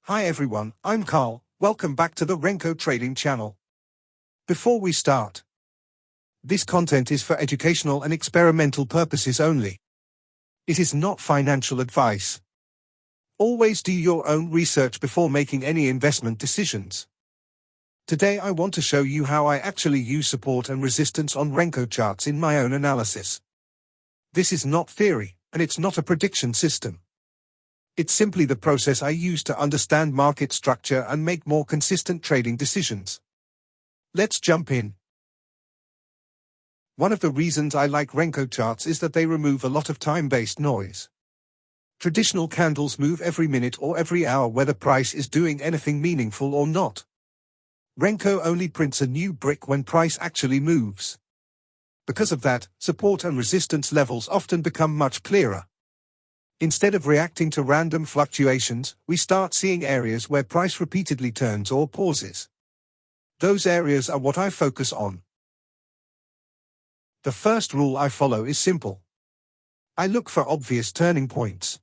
Hi everyone, I'm Carl. Welcome back to the Renko Trading Channel. Before we start, this content is for educational and experimental purposes only. It is not financial advice. Always do your own research before making any investment decisions. Today I want to show you how I actually use support and resistance on Renko charts in my own analysis. This is not theory, and it's not a prediction system. It's simply the process I use to understand market structure and make more consistent trading decisions. Let's jump in. One of the reasons I like Renko charts is that they remove a lot of time-based noise. Traditional candles move every minute or every hour whether price is doing anything meaningful or not. Renko only prints a new brick when price actually moves. Because of that, support and resistance levels often become much clearer. Instead of reacting to random fluctuations, we start seeing areas where price repeatedly turns or pauses. Those areas are what I focus on. The first rule I follow is simple. I look for obvious turning points.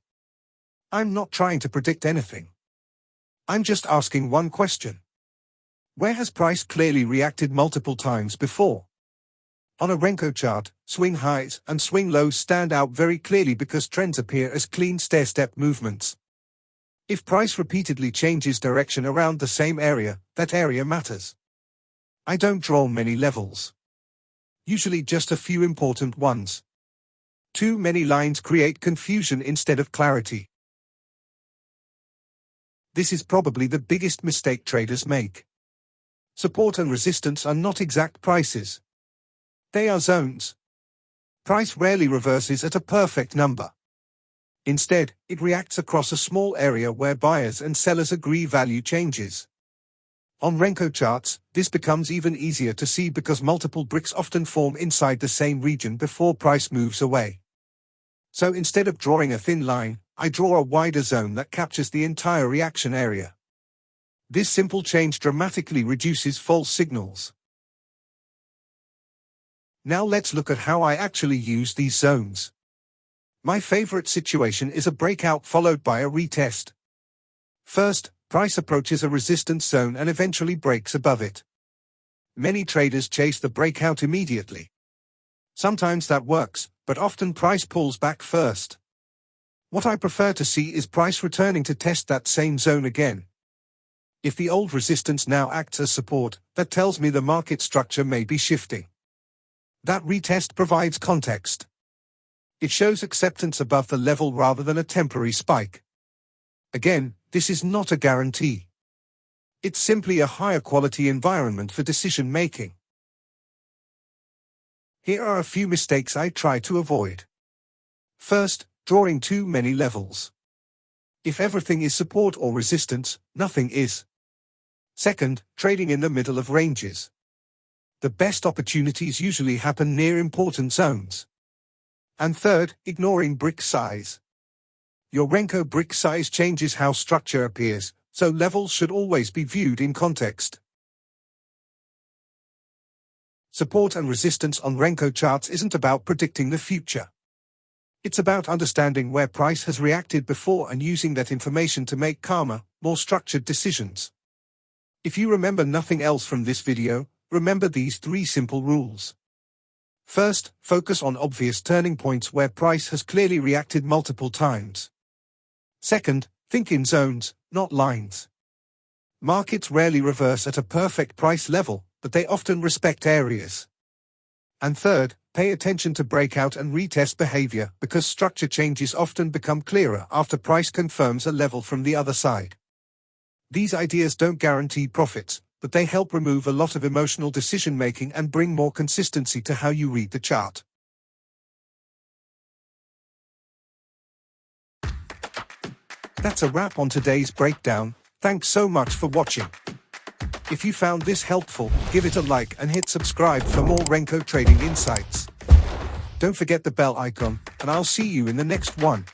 I'm not trying to predict anything. I'm just asking one question. Where has price clearly reacted multiple times before? On a Renko chart, swing highs and swing lows stand out very clearly because trends appear as clean stair-step movements. If price repeatedly changes direction around the same area, that area matters. I don't draw many levels. Usually just a few important ones. Too many lines create confusion instead of clarity. This is probably the biggest mistake traders make. Support and resistance are not exact prices. They are zones. Price rarely reverses at a perfect number. Instead, it reacts across a small area where buyers and sellers agree value changes. On Renko charts, this becomes even easier to see because multiple bricks often form inside the same region before price moves away. So instead of drawing a thin line, I draw a wider zone that captures the entire reaction area. This simple change dramatically reduces false signals. Now let's look at how I actually use these zones. My favorite situation is a breakout followed by a retest. First, price approaches a resistance zone and eventually breaks above it. Many traders chase the breakout immediately. Sometimes that works, but often price pulls back first. What I prefer to see is price returning to test that same zone again. If the old resistance now acts as support, that tells me the market structure may be shifting. That retest provides context. It shows acceptance above the level rather than a temporary spike. Again, this is not a guarantee. It's simply a higher quality environment for decision making. Here are a few mistakes I try to avoid. First, drawing too many levels. If everything is support or resistance, nothing is. Second, trading in the middle of ranges. The best opportunities usually happen near important zones. And third, ignoring brick size. Your Renko brick size changes how structure appears, so levels should always be viewed in context. Support and resistance on Renko charts isn't about predicting the future. It's about understanding where price has reacted before and using that information to make calmer, more structured decisions. If you remember nothing else from this video, remember these 3 simple rules. First, focus on obvious turning points where price has clearly reacted multiple times. Second, think in zones, not lines. Markets rarely reverse at a perfect price level, but they often respect areas. And third, pay attention to breakout and retest behavior because structure changes often become clearer after price confirms a level from the other side. These ideas don't guarantee profits, but they help remove a lot of emotional decision-making and bring more consistency to how you read the chart. That's a wrap on today's breakdown. Thanks so much for watching. If you found this helpful, give it a like and hit subscribe for more Renko trading insights. Don't forget the bell icon, and I'll see you in the next one.